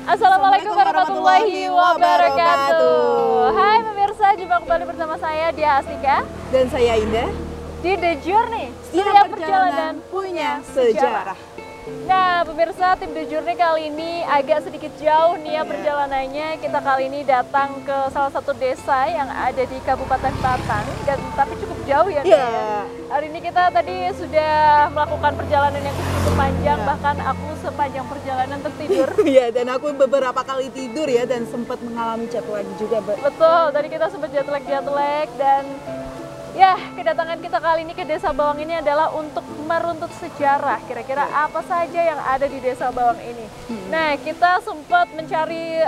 Assalamualaikum warahmatullahi wabarakatuh. Hai pemirsa, jumpa kembali bersama saya Dia Astika dan saya Indah di The Journey. Setiap perjalanan punya sejarah. Nah pemirsa, tim The Journey kali ini agak sedikit jauh nih ya perjalanannya. Kita kali ini datang ke salah satu desa yang ada di Kabupaten Batang, dan tapi cukup jauh ya. Hari ini kita tadi sudah melakukan perjalanan yang cukup panjang, bahkan aku sepanjang perjalanan tertidur. Iya, dan aku beberapa kali tidur ya, dan sempat mengalami jet lag juga. Betul, tadi kita sempat jet lag dan ya, kedatangan kita kali ini ke Desa Bawang ini adalah untuk meruntut sejarah. Kira-kira apa saja yang ada di Desa Bawang ini. Nah, kita sempat mencari,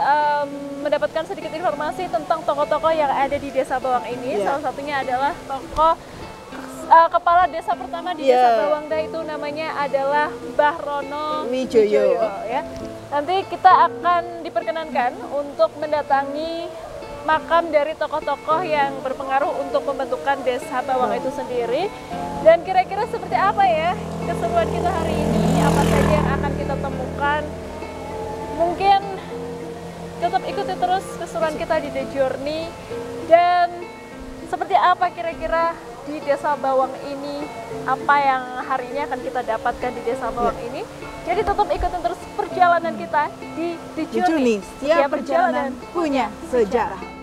mendapatkan sedikit informasi tentang tokoh-tokoh yang ada di Desa Bawang ini. Salah satunya adalah tokoh kepala desa pertama di Desa Bawang, itu namanya adalah Mbah Rono Wijoyo. Ya. Nanti kita akan diperkenankan untuk mendatangi makam dari tokoh-tokoh yang berpengaruh untuk pembentukan Desa Bawang itu sendiri. Dan kira-kira seperti apa ya keseruan kita hari ini, apa saja yang akan kita temukan. Mungkin tetap ikuti terus keseruan kita di The Journey. Dan seperti apa kira-kira di Desa Bawang ini, apa yang hari ini akan kita dapatkan di Desa Bawang ini. Jadi tetap ikutin terus perjalanan kita di The Journey. Setiap perjalanan punya sejarah.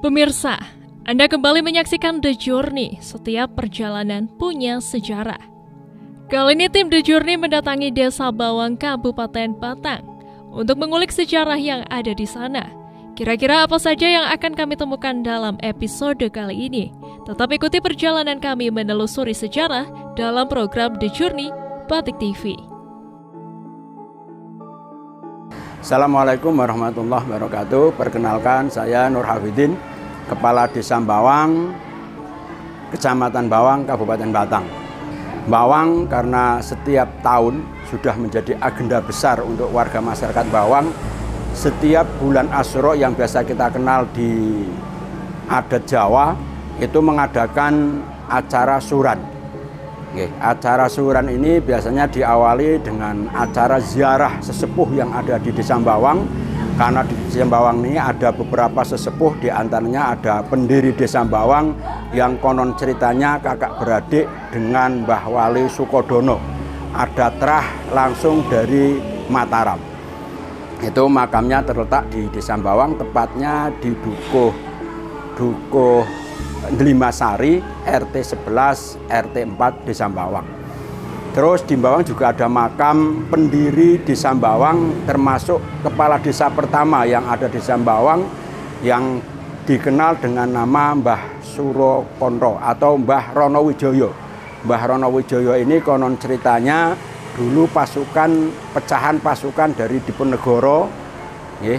Pemirsa, Anda kembali menyaksikan The Journey, setiap perjalanan punya sejarah. Kali ini tim The Journey mendatangi Desa Bawang, Kabupaten Batang, untuk mengulik sejarah yang ada di sana. Kira-kira apa saja yang akan kami temukan dalam episode kali ini? Tetap ikuti perjalanan kami menelusuri sejarah dalam program The Journey Batik TV. Assalamualaikum warahmatullahi wabarakatuh. Perkenalkan, saya Nur Hafidin, Kepala Desa Bawang, Kecamatan Bawang, Kabupaten Batang. Bawang karena setiap tahun sudah menjadi agenda besar untuk warga masyarakat Bawang. Setiap bulan Asyura yang biasa kita kenal di adat Jawa itu mengadakan acara suran. Acara suran ini biasanya diawali dengan acara ziarah sesepuh yang ada di Desa Bawang. Karena di Desa Bawang ini ada beberapa sesepuh, diantaranya ada pendiri Desa Bawang yang konon ceritanya kakak beradik dengan Mbah Wali Sukodono. Ada terah langsung dari Mataram. Itu makamnya terletak di Desa Bawang, tepatnya di Dukuh Dlimasari, RT 11, RT 4 Desa Bawang. Terus di Bawang juga ada makam pendiri Desa Bawang, termasuk kepala desa pertama yang ada di Desa Bawang yang dikenal dengan nama Mbah Surokonro atau Mbah Rono Wijoyo. Mbah Rono Wijoyo ini konon ceritanya dulu pecahan pasukan dari Diponegoro,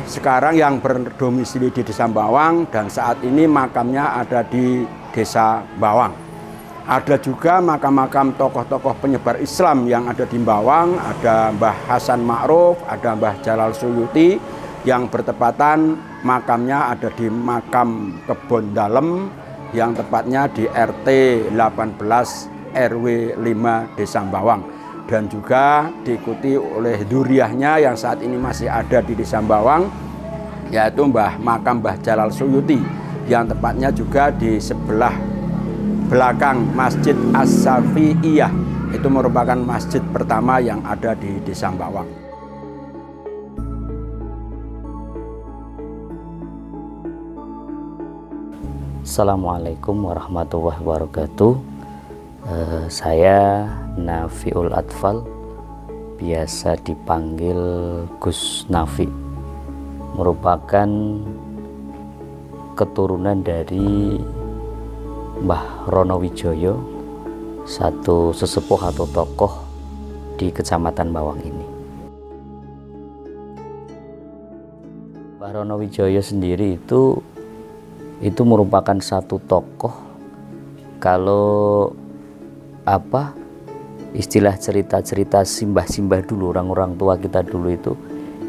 sekarang yang berdomisili di Desa Bawang, dan saat ini makamnya ada di Desa Bawang. Ada juga makam-makam tokoh-tokoh penyebar Islam yang ada di Bawang. Ada Mbah Hasan Ma'ruf, ada Mbah Jalal Suyuti, yang bertepatan makamnya ada di makam Kebon Dalem, yang tepatnya di RT 18 RW 5 Desa Bawang. Dan juga diikuti oleh duriahnya yang saat ini masih ada di Desa Bawang, yaitu makam Mbah Jalal Suyuti, yang tepatnya juga di sebelah belakang Masjid As-Safi'iyah. Itu merupakan masjid pertama yang ada di Desa Bawang. Assalamualaikum warahmatullahi wabarakatuh. Saya Nafiul Atfal, biasa dipanggil Gus Nafi, merupakan keturunan dari Mbah Rono Wijoyo, satu sesepuh atau tokoh di Kecamatan Bawang ini. Mbah Rono Wijoyo sendiri itu merupakan satu tokoh, kalau istilah cerita-cerita simbah-simbah dulu, orang-orang tua kita dulu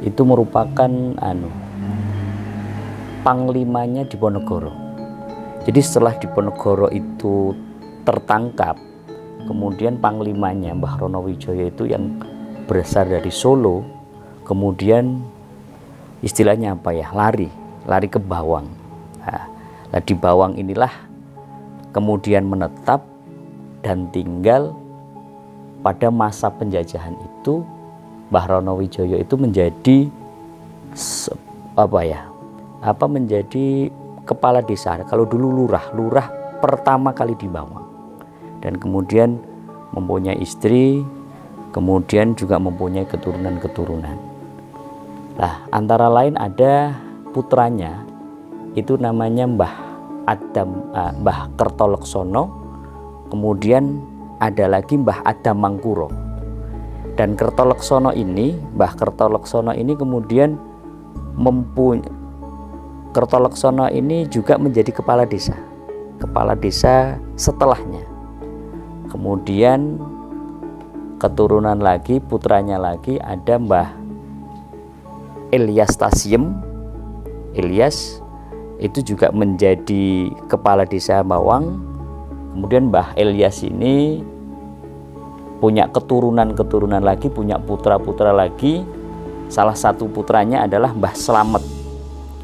itu merupakan panglimanya Diponegoro. Jadi setelah Diponegoro itu tertangkap, kemudian panglimanya Mbah Ronowijoyo itu yang berasal dari Solo, kemudian istilahnya apa ya, lari ke Bawang. Nah, di Bawang inilah kemudian menetap dan tinggal. Pada masa penjajahan itu Mbah Ronowijoyo itu menjadi menjadi kepala desa. Kalau dulu lurah pertama kali di Bawang, dan kemudian mempunyai istri, kemudian juga mempunyai keturunan. Nah, antara lain ada putranya, itu namanya Mbah Kertoleksono, kemudian ada lagi Mbah Adam Mangkuro. Dan Mbah Kertoleksono ini kemudian Kertoleksono ini juga menjadi kepala desa setelahnya. Kemudian keturunan lagi, putranya lagi ada Mbah Ilyas Tasiem. Ilyas itu juga menjadi kepala desa Bawang. Kemudian Mbah Ilyas ini punya keturunan lagi, punya putra lagi. Salah satu putranya adalah Mbah Slamet.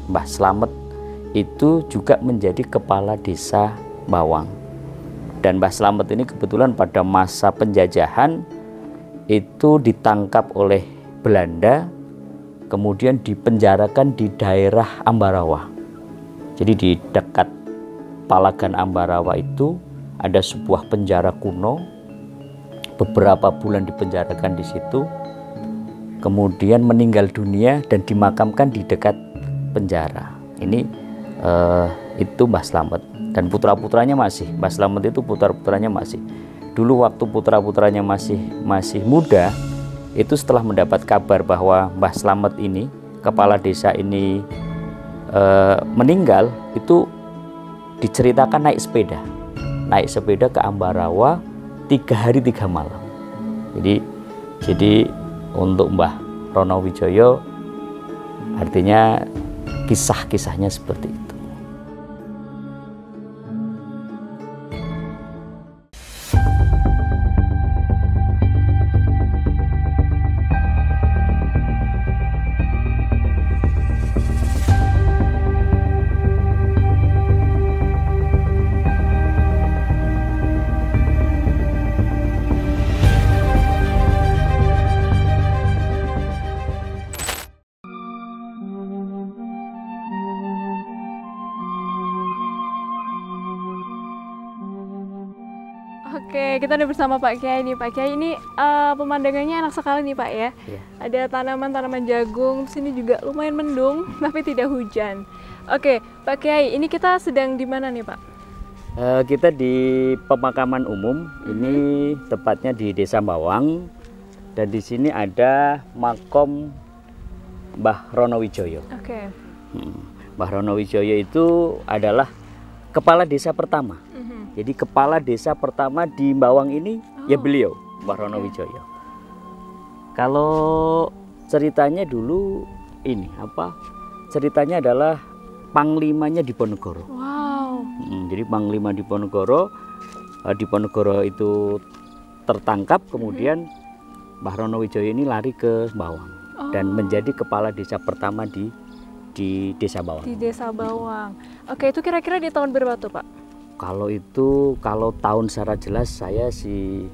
Mbah Slamet itu juga menjadi kepala desa Bawang. Dan Mbah Slamet ini kebetulan pada masa penjajahan itu ditangkap oleh Belanda, kemudian dipenjarakan di daerah Ambarawa. Jadi di dekat Palagan Ambarawa itu ada sebuah penjara kuno. Beberapa bulan dipenjarakan di situ, kemudian meninggal dunia dan dimakamkan di dekat penjara. Ini itu Mbah Slamet, dan putra-putranya masih. Mbah Slamet itu putra-putranya masih. Dulu waktu putra-putranya masih muda, itu setelah mendapat kabar bahwa Mbah Slamet ini, kepala desa ini meninggal, itu diceritakan naik sepeda ke Ambarawa 3 hari 3 malam. Jadi untuk Mbah Ronowijoyo artinya kisah-kisahnya seperti itu. Oke, kita udah bersama Pak Kiai nih. Pak Kiai ini pemandangannya enak sekali nih Pak ya. Ada tanaman-tanaman jagung, sini juga lumayan mendung, tapi tidak hujan. Oke, Pak Kiai, ini kita sedang di mana nih Pak? Kita di pemakaman umum, ini tepatnya di Desa Bawang, dan di sini ada makom Mbah Ronowijoyo. Oke. Mbah Ronowijoyo itu adalah kepala desa pertama. Jadi kepala desa pertama di Bawang ini ya beliau, Mbah Ronowijoyo. Kalau ceritanya dulu ini ceritanya adalah panglimanya Diponegoro. Wow. Jadi panglima Diponegoro itu tertangkap, kemudian Mbah Ronowijoyo ini lari ke Bawang dan menjadi kepala desa pertama di Desa Bawang. Di Desa Bawang. Oke, itu kira-kira di tahun berapa tuh Pak? Kalau tahun secara jelas saya sih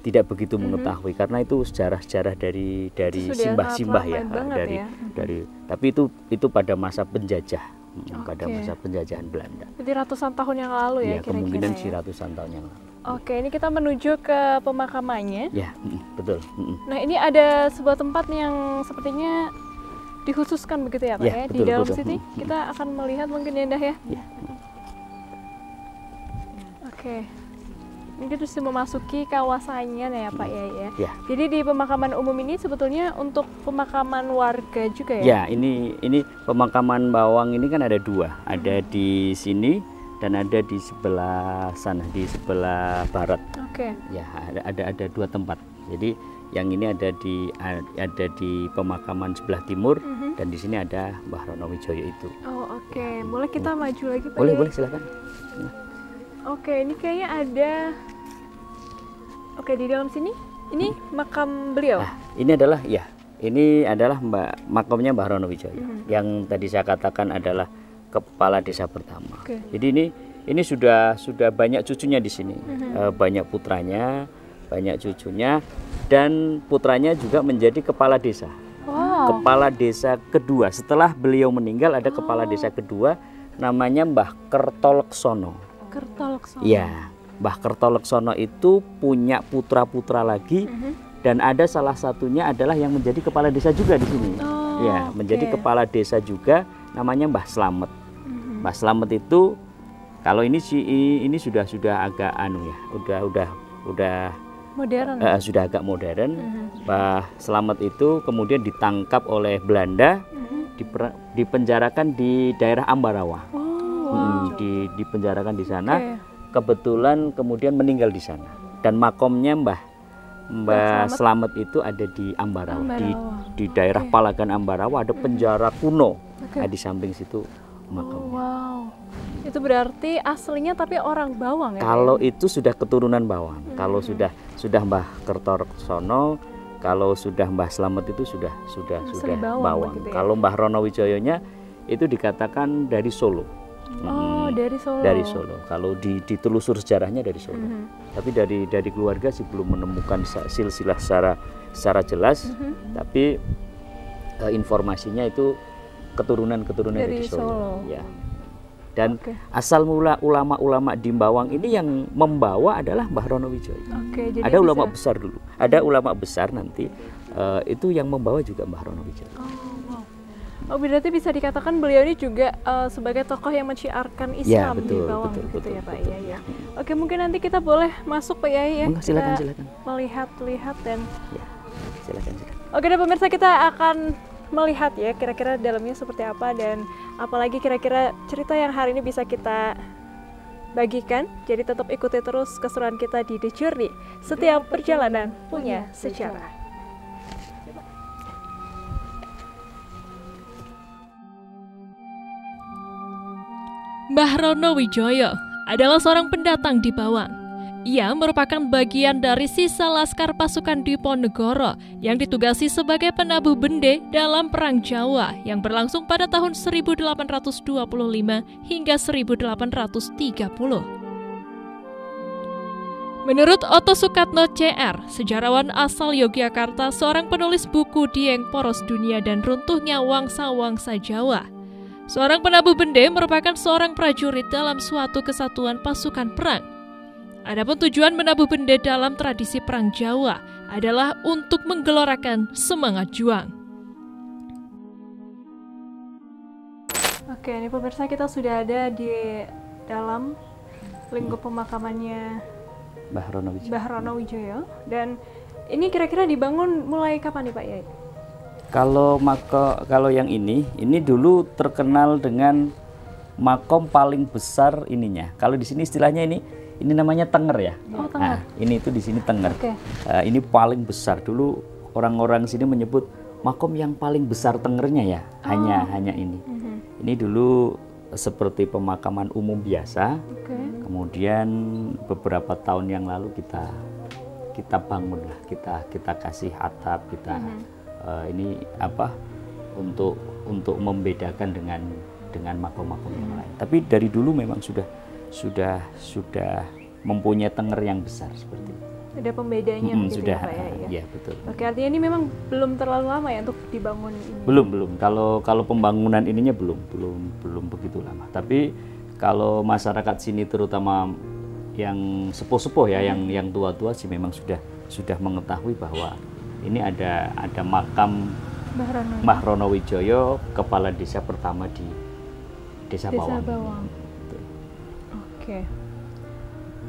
tidak begitu mengetahui, karena itu sejarah-sejarah dari simbah-simbah ya, tapi itu pada masa penjajah, pada masa penjajahan Belanda. Jadi ratusan tahun yang lalu ya, kira-kira. Kemungkinan sih ratusan tahun yang lalu. Oke, ini kita menuju ke pemakamannya. Ya, betul. Nah, ini ada sebuah tempat yang sepertinya dikhususkan begitu ya Pak ya? Betul, di dalam betul. sini kita akan melihat mungkin ya Indah ya. Oke, ini kita sudah memasuki kawasannya ya Pak ya. Jadi di pemakaman umum ini sebetulnya untuk pemakaman warga juga ya? Ya, ini pemakaman Bawang ini kan ada 2, ada di sini dan ada di sebelah sana, di sebelah barat. Oke. Ya, ada 2 tempat. Jadi yang ini ada di pemakaman sebelah timur, dan di sini ada Mbah Ronowijoyo itu. Oh, oke. Oke, boleh kita maju lagi Pak? Boleh, Yai? boleh silakan. Oke, ini kayaknya ada. Oke, di dalam sini, ini makam beliau. Nah, ini adalah makamnya Mbah Rono Wijoyo yang tadi saya katakan adalah kepala desa pertama. Oke. Jadi ini sudah banyak cucunya di sini, banyak putranya, banyak cucunya, dan putranya juga menjadi kepala desa. Wow. Kepala desa kedua setelah beliau meninggal ada kepala desa kedua namanya Mbah Kertoleksono. Kertoleksono. Ya, Mbah Kertoleksono itu punya putra-putra lagi dan ada salah satunya adalah yang menjadi kepala desa juga di sini. Oh, Ya, menjadi oke. kepala desa juga namanya Mbah Slamet. Mbah Slamet itu kalau ini sudah agak ya, udah Modern. sudah agak modern. Mbah Slamet itu kemudian ditangkap oleh Belanda, dipenjarakan di daerah Ambarawa. Dipenjarakan di sana. Oke. Kebetulan kemudian meninggal di sana. Dan makomnya Mbah Slamet itu ada di Ambarawa, di daerah Palagan Ambarawa ada penjara kuno. Nah, di samping situ makamnya. Wow. Itu berarti aslinya tapi orang Bawang ya? Kalau itu sudah keturunan Bawang. Kalau sudah Mbah Kertoleksono, kalau sudah Mbah Slamet itu sudah Asli Bawang Bawang. begitu ya? Kalau Mbah Rono Wijoyonya itu dikatakan dari Solo. Oh, dari Solo. Dari Solo. Kalau ditelusur sejarahnya dari Solo. Tapi dari keluarga sih belum menemukan silsilah secara jelas. Tapi informasinya itu keturunan dari Solo. Ya. Dan asal mula ulama-ulama di Bawang ini yang membawa adalah Mbah Rono Wijoyo. Oke, jadi Ada ulama bisa- besar dulu. Ada ulama besar nanti itu yang membawa juga Mbah Rono Wijoyo. Oh, berarti bisa dikatakan beliau ini juga sebagai tokoh yang menciarkan Islam di betul, Bawang betul, gitu betul, ya Pak betul. Yai ya. Oke, mungkin nanti kita boleh masuk Pak Yai ya. Monggo, silakan, Kita silakan. Melihat dan Ya, silakan. oke deh pemirsa, kita akan melihat ya kira-kira dalamnya seperti apa dan apalagi kira-kira cerita yang hari ini bisa kita bagikan. Jadi tetap ikuti terus keseruan kita di The Journey. Setiap perjalanan punya sejarah. Mbah Rono Wijoyo adalah seorang pendatang di Bawang. Ia merupakan bagian dari sisa laskar pasukan Diponegoro yang ditugasi sebagai penabuh bende dalam Perang Jawa yang berlangsung pada tahun 1825 hingga 1830. Menurut Oto Sukatno CR, sejarawan asal Yogyakarta, seorang penulis buku Dieng Poros Dunia dan Runtuhnya Wangsa-Wangsa Jawa, seorang penabuh bende merupakan seorang prajurit dalam suatu kesatuan pasukan perang. Adapun tujuan menabuh bende dalam tradisi perang Jawa adalah untuk menggelorakan semangat juang. Oke, ini pemirsa kita sudah ada di dalam lingkup pemakamannya Mbah Rono Wijoyo. Mbah Rono Wijoyo. Dan ini kira-kira dibangun mulai kapan nih Pak Yai? Kalau yang ini dulu terkenal dengan makom paling besar ininya. Kalau di sini istilahnya ini namanya tenger ya. Oh, tenger. Nah, ini itu di sini tenger. Oke. Ini paling besar. Dulu orang-orang sini menyebut makom yang paling besar tengernya ya. Hanya ini. Ini dulu seperti pemakaman umum biasa. Oke. Kemudian beberapa tahun yang lalu kita bangun lah, kita kasih atap, ini apa untuk membedakan dengan makom-makom yang lain. Tapi dari dulu memang sudah mempunyai tenger yang besar seperti itu. Ada pembedanya begitu Sudah, ya Pak Yai ya? ya betul. Oke, artinya ini memang belum terlalu lama ya untuk dibangun ini? Belum. Kalau pembangunan ininya belum begitu lama. Tapi kalau masyarakat sini terutama yang sepuh-sepuh ya, yang tua-tua sih memang sudah mengetahui bahwa ini ada makam Mbah Rono Wijoyo, kepala desa pertama di Desa Bawang. Betul. Oke.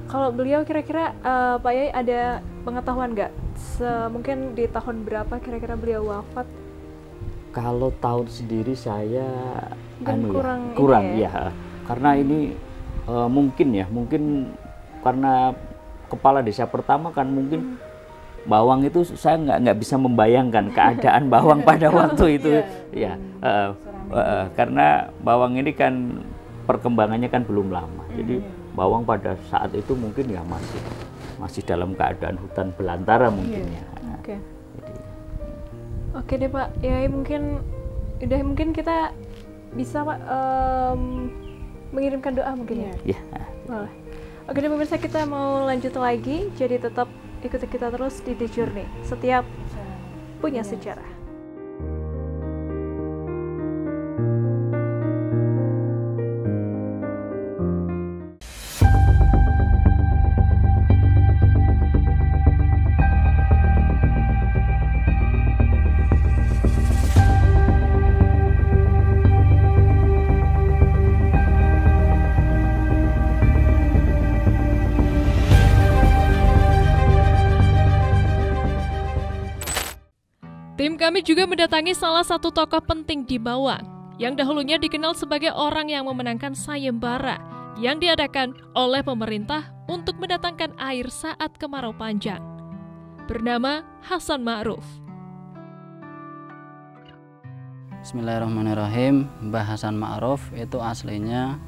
Kalau beliau kira-kira Pak Yai ada pengetahuan nggak? Mungkin di tahun berapa kira-kira beliau wafat? Kalau tahun sendiri saya kurang ini ya. Karena ini mungkin karena kepala desa pertama kan mungkin bawang itu saya nggak bisa membayangkan keadaan bawang pada waktu itu ya, karena bawang ini kan perkembangannya kan belum lama, jadi bawang pada saat itu mungkin ya masih dalam keadaan hutan belantara mungkin ya. Oke deh Pak, ya mungkin kita bisa Pak mengirimkan doa mungkin ya. Ya. Boleh. Oke deh pemirsa, kita mau lanjut lagi, jadi tetap ikuti kita terus di The Journey. Setiap punya sejarah. Tim kami juga mendatangi salah satu tokoh penting di Bawang, yang dahulunya dikenal sebagai orang yang memenangkan sayembara yang diadakan oleh pemerintah untuk mendatangkan air saat kemarau panjang. Bernama Hasan Ma'ruf. Bismillahirrahmanirrahim. Mbah Hasan Ma'ruf itu aslinya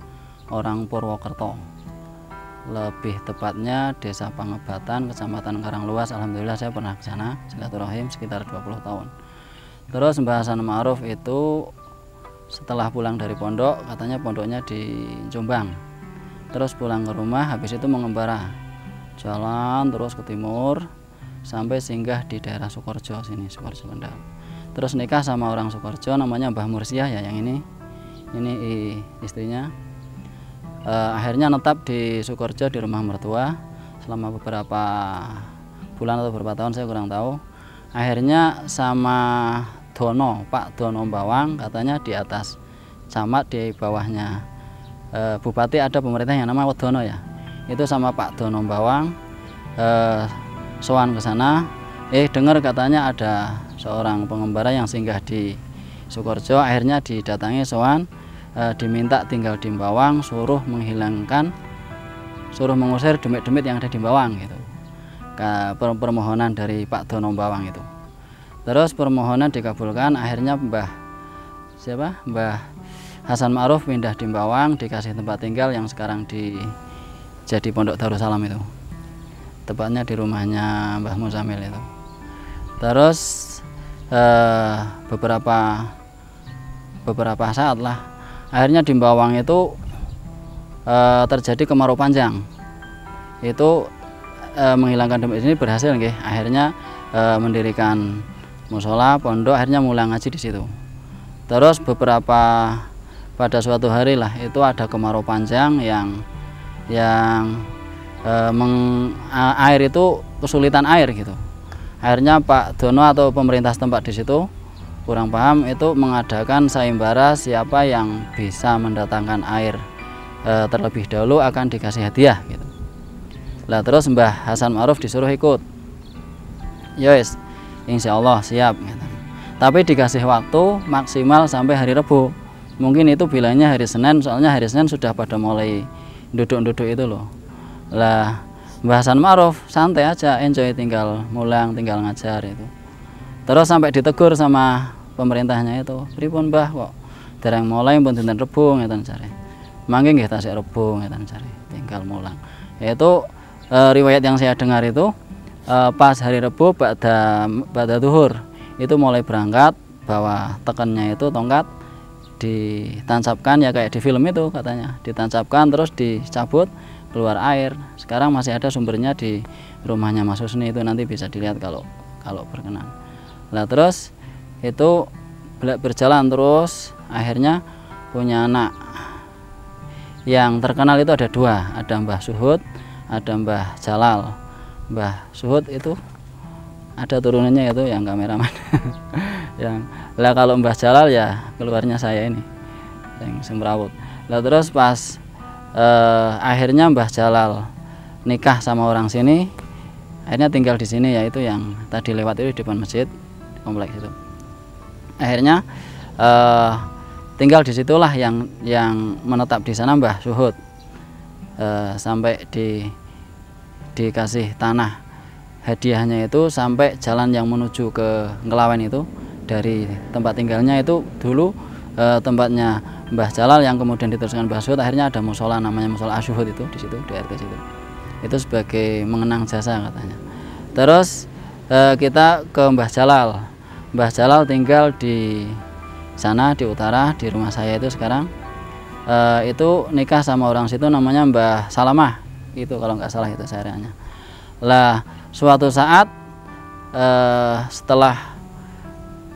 orang Purwokerto. Lebih tepatnya Desa Pangebatan, Kecamatan Karangluas. Alhamdulillah saya pernah ke sana silaturahim sekitar 20 tahun. Terus Mbah Hasan Ma'ruf itu setelah pulang dari pondok, katanya pondoknya di Jombang. Terus pulang ke rumah, habis itu mengembara. Jalan terus ke timur sampai singgah di daerah Sukorejo sini, Sukorejo Kendal. Terus nikah sama orang Sukorejo namanya Mbah Mursiah ya, yang ini istrinya. Akhirnya netap di Sukorejo di rumah mertua selama beberapa bulan atau beberapa tahun, saya kurang tahu. Akhirnya sama Dono, Pak Dono Bawang, katanya di atas camat, di bawahnya bupati ada pemerintah yang nama Wedono ya. Itu sama Pak Dono Bawang sowan ke sana. Dengar katanya ada seorang pengembara yang singgah di Sukorejo. Akhirnya didatangi sowan, diminta tinggal di Bawang, suruh mengusir demit-demit yang ada di Bawang gitu. Permohonan dari Pak Dono Bawang itu. Terus permohonan dikabulkan, akhirnya Mbah Hasan Ma'ruf pindah di Bawang, dikasih tempat tinggal yang sekarang jadi Pondok Darussalam itu. Tepatnya di rumahnya Mbah Musamil itu. Terus beberapa saat lah, akhirnya di Bawang itu terjadi kemarau panjang. Itu menghilangkan demit ini berhasil nggih. Akhirnya mendirikan musola, pondok, akhirnya mulai ngaji di situ. Terus pada suatu hari lah itu ada kemarau panjang yang air itu kesulitan air gitu. Akhirnya Pak Dono atau pemerintah setempat di situ kurang paham, itu mengadakan sayembara, siapa yang bisa mendatangkan air terlebih dahulu akan dikasih hadiah gitu. Lah terus Mbah Hasan Ma'ruf disuruh ikut. Yes, insya Allah siap gitu. Tapi dikasih waktu maksimal sampai hari Rebu. Mungkin itu bilangnya hari Senin, soalnya hari Senin sudah pada mulai duduk-duduk itu loh. Lah Mbah Hasan Ma'ruf santai aja, enjoy, tinggal mulang, tinggal ngajar itu. Terus sampai ditegur sama pemerintahnya itu, pripun Mbah kok dereng mulai pun dinten Rebu ngeten cari. Mangke nggih tasik Rebu ngeten cari, tinggal mulang. Yaitu riwayat yang saya dengar itu pas hari Rebu pada zuhur itu mulai berangkat, bawa tekennya itu tongkat, ditancapkan ya kayak di film itu katanya, ditancapkan terus dicabut keluar air. Sekarang masih ada sumbernya di rumahnya Mas Husni, itu nanti bisa dilihat kalau berkenan. Nah terus itu berjalan terus, akhirnya punya anak yang terkenal itu ada dua, ada Mbah Suhud, ada Mbah Jalal. Mbah Suhud itu ada turunannya itu yang kameraman. Lah kalau Mbah Jalal ya keluarnya saya ini yang semrawut. Lah terus pas akhirnya Mbah Jalal nikah sama orang sini, akhirnya tinggal di sini, yaitu yang tadi lewat itu di depan masjid kompleks itu. Akhirnya tinggal di situlah yang menetap di sana Mbah Suhud sampai dikasih tanah hadiahnya itu sampai jalan yang menuju ke Ngelawen itu, dari tempat tinggalnya itu dulu tempatnya Mbah Jalal yang kemudian diteruskan Mbah Suhud, akhirnya ada musola namanya musola Asyuhud itu di situ, di RT situ. Itu sebagai mengenang jasa katanya. Terus kita ke Mbah Jalal. Mbah Jalal tinggal di sana di utara, di rumah saya itu sekarang. Itu nikah sama orang situ namanya Mbah Salamah. Itu kalau nggak salah itu syariahnya. Lah suatu saat setelah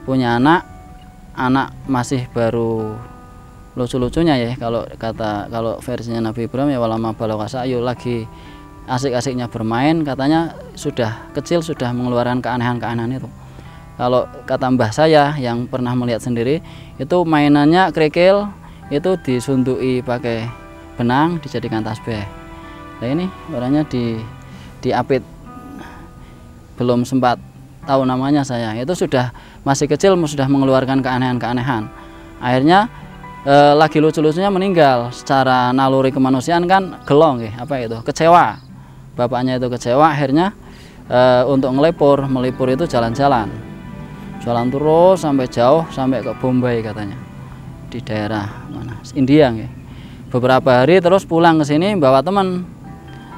punya anak masih baru lucu-lucunya ya, kalau versinya Nabi Ibrahim ya walama balagha ayo lagi asik-asiknya bermain, katanya sudah kecil sudah mengeluarkan keanehan-keanehan itu. Kalau kata mbah saya yang pernah melihat sendiri, itu mainannya kerikil itu disundui pakai benang dijadikan tasbih. Nah ini orangnya diapit, belum sempat tahu namanya saya, itu sudah masih kecil sudah mengeluarkan keanehan-keanehan. Akhirnya lagi lucu-lucunya meninggal. Secara naluri kemanusiaan kan gelong ya, apa itu, kecewa. Bapaknya itu kecewa, akhirnya untuk melipur itu jalan-jalan terus sampai jauh, sampai ke Bombay katanya, di daerah mana India ya. Beberapa hari terus pulang ke sini bawa teman.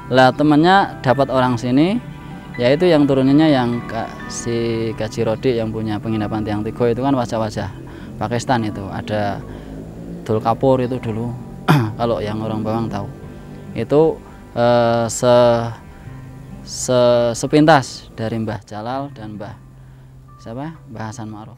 Lah temannya dapat orang sini, yaitu yang turunannya yang si Kaji Rodi yang punya penginapan Tiang Tigo itu kan wajah-wajah Pakistan itu, ada Dul Kapur itu dulu kalau yang orang Bawang tahu itu sepintas dari Mbah Jalal dan Mbah Hasan Ma'ruf.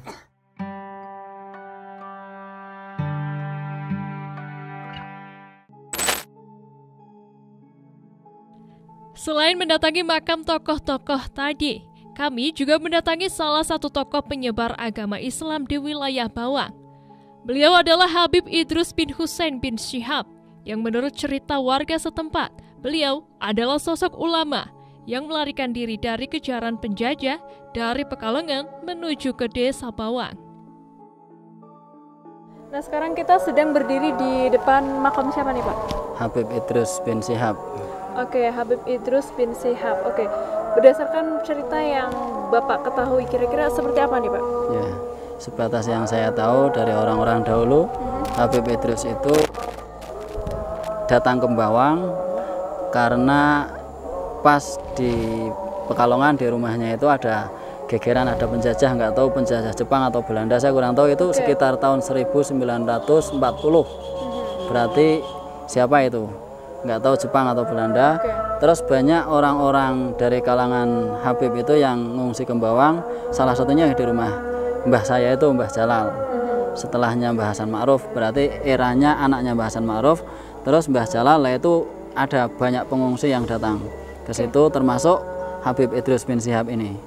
Selain mendatangi makam tokoh-tokoh tadi, kami juga mendatangi salah satu tokoh penyebar agama Islam di wilayah Bawang. Beliau adalah Habib Idrus bin Husain bin Syihab, yang menurut cerita warga setempat, beliau adalah sosok ulama yang melarikan diri dari kejaran penjajah dari Pekalongan menuju ke desa Bawang. Nah sekarang kita sedang berdiri di depan makam siapa nih Pak? Habib Idrus bin Syihab. Oke, Habib Idrus bin Syihab. Oke, berdasarkan cerita yang Bapak ketahui, kira-kira seperti apa nih Pak? Ya, sebatas yang saya tahu dari orang-orang dahulu, Habib Idrus itu datang ke Bawang karena pas di Pekalongan di rumahnya itu ada gegeran, ada penjajah, nggak tahu penjajah Jepang atau Belanda, saya kurang tahu, itu sekitar tahun 1940. Berarti siapa itu? Nggak tahu Jepang atau Belanda. Terus banyak orang-orang dari kalangan Habib itu yang ngungsi ke Bawang, salah satunya di rumah mbah saya itu Mbah Jalal. Setelahnya Mbah Hasan Ma'ruf, berarti eranya anaknya Mbah Hasan Ma'ruf. Terus Mbah Jalal itu ada banyak pengungsi yang datang ke situ, termasuk Habib Idrus bin Syihab ini.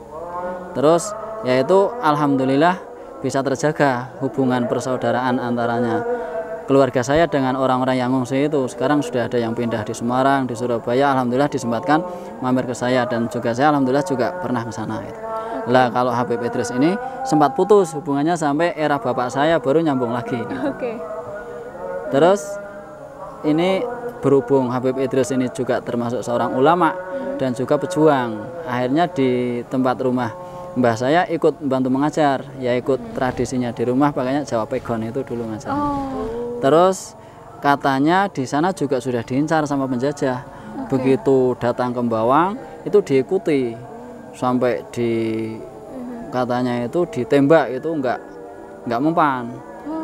Terus yaitu alhamdulillah bisa terjaga hubungan persaudaraan antaranya keluarga saya dengan orang-orang yang ngungsi itu. Sekarang sudah ada yang pindah di Semarang, di Surabaya, alhamdulillah disempatkan mampir ke saya, dan juga saya alhamdulillah juga pernah ke sana gitu. Lah kalau Habib Idrus ini sempat putus hubungannya sampai era bapak saya baru nyambung lagi. Terus ini berhubung Habib Idrus ini juga termasuk seorang ulama dan juga pejuang, akhirnya di tempat rumah mbah saya ikut membantu mengajar, ya ikut tradisinya di rumah pakainya Jawa Pegon itu dulu ngajar. Terus katanya di sana juga sudah diincar sama penjajah. Begitu datang ke Bawang itu diikuti sampai katanya itu ditembak, itu nggak mempan.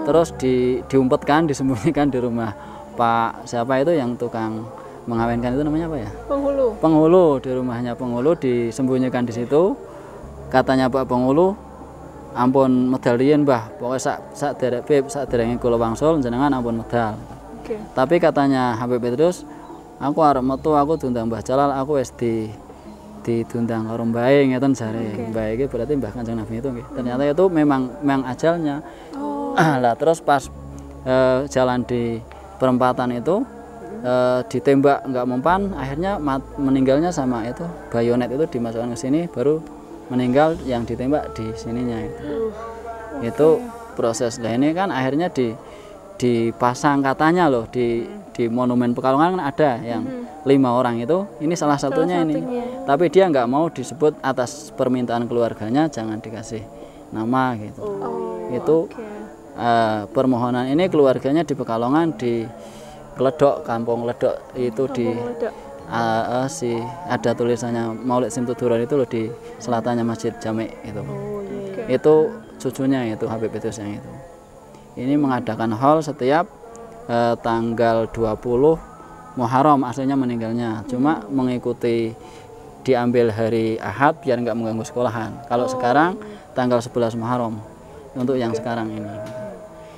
Terus diumpetkan, disembunyikan di rumah Pak siapa itu yang tukang mengawinkan itu namanya apa ya? Penghulu, di rumahnya penghulu disembunyikan di situ. Katanya Pak penghulu, ampun medal riyen Mbah, pokoknya sak derenge kula wangsul jenengan ampun medal. Tapi katanya Habib Idrus, aku arep metu, aku diundang Mbah Jalal, aku wis diundang karo mbae ngeten jare. Mbae iki berarti Mbah Kanjeng Nabi itu nggih. Ternyata itu memang ajalnya. Lah terus pas jalan di perempatan itu ditembak nggak mempan, akhirnya meninggalnya sama itu bayonet itu dimasukkan ke sini, baru meninggal yang ditembak di sininya itu proses. Nah ini kan akhirnya dipasang katanya loh di monumen Pekalongan ada yang 5 orang itu, ini salah satunya ini Tapi dia nggak mau disebut atas permintaan keluarganya, jangan dikasih nama gitu. Itu permohonan ini keluarganya di Pekalongan, di Ledok, Kampung Ledok itu di ada tulisannya Maulid Simtuduran itu loh, di selatannya Masjid Jami itu. Itu cucunya itu Habib Idrus yang itu. Ini mengadakan haul setiap tanggal 20 Muharram, aslinya meninggalnya. Cuma mengikuti diambil hari Ahad biar nggak mengganggu sekolahan. Kalau sekarang tanggal 11 Muharram untuk yang sekarang ini.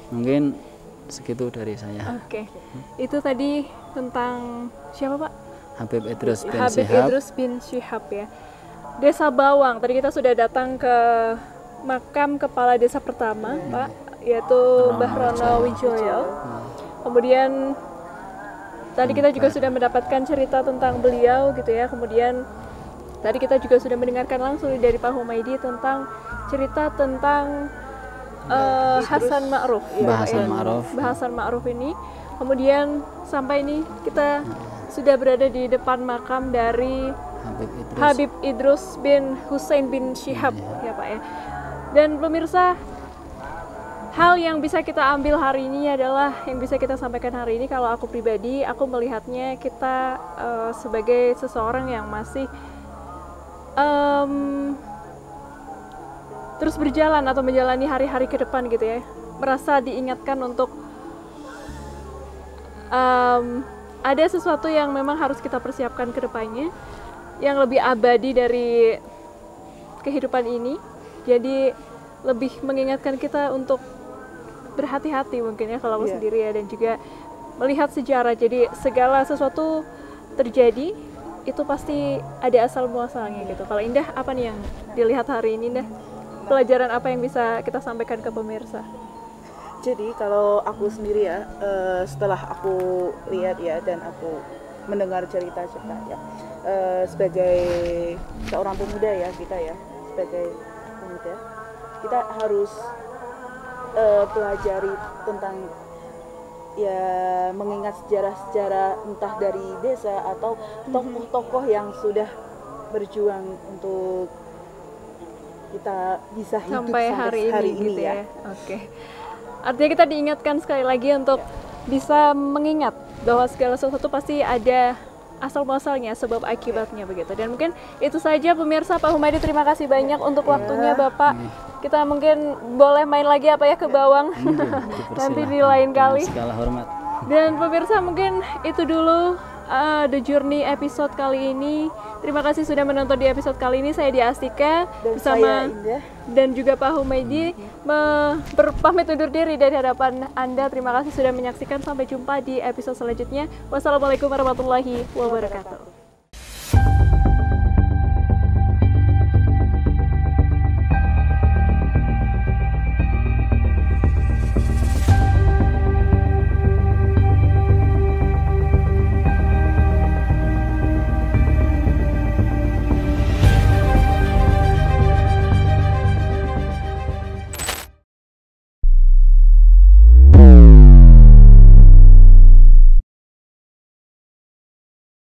Mungkin segitu dari saya. Oke. Itu tadi tentang siapa, Pak? Habib Idrus bin Habib Syihab. Idrus bin Syihab ya. Desa Bawang. Tadi kita sudah datang ke makam kepala desa pertama, Pak, yaitu Mbah Rono Wijoyo. Kemudian tadi kita juga sudah mendapatkan cerita tentang beliau gitu ya. Kemudian tadi kita juga sudah mendengarkan langsung dari Pak Humaydi tentang cerita tentang Hasan Ma'ruf. Mbah Hasan Ma'ruf. Mbah Hasan Ma'ruf ini. Kemudian sampai ini kita sudah berada di depan makam dari Habib Idrus bin Husain bin Syihab ya Pak ya. Dan pemirsa, hal yang bisa kita ambil hari ini adalah, yang bisa kita sampaikan hari ini, kalau aku pribadi, aku melihatnya kita sebagai seseorang yang masih terus berjalan atau menjalani hari-hari ke depan gitu ya, merasa diingatkan untuk ada sesuatu yang memang harus kita persiapkan ke depannya, yang lebih abadi dari kehidupan ini. Jadi lebih mengingatkan kita untuk berhati-hati mungkin ya kalau aku sendiri ya, dan juga melihat sejarah. Jadi segala sesuatu terjadi itu pasti ada asal muasalnya gitu. Kalau Indah, apa nih yang dilihat hari ini, Indah? Pelajaran apa yang bisa kita sampaikan ke pemirsa? Jadi kalau aku sendiri ya, setelah aku lihat ya dan aku mendengar cerita-cerita ya, sebagai seorang pemuda ya, kita ya sebagai pemuda, kita harus pelajari tentang ya, mengingat sejarah-sejarah entah dari desa atau tokoh-tokoh yang sudah berjuang untuk kita bisa hidup sampai hari ini gitu ya. Oke. Artinya kita diingatkan sekali lagi untuk bisa mengingat bahwa segala sesuatu pasti ada asal muasalnya, sebab akibatnya begitu. Dan mungkin itu saja pemirsa. Pak Humaydi, terima kasih banyak untuk waktunya Bapak. Kita mungkin boleh main lagi apa ya ke Bawang nanti di lain kali. Segala hormat. Dan pemirsa, mungkin itu dulu The Journey episode kali ini. Terima kasih sudah menonton di episode kali ini. Saya Dia Astika bersama dan juga Pak Humaydi berpamit undur diri dari hadapan Anda. Terima kasih sudah menyaksikan. Sampai jumpa di episode selanjutnya. Wassalamualaikum warahmatullahi wabarakatuh.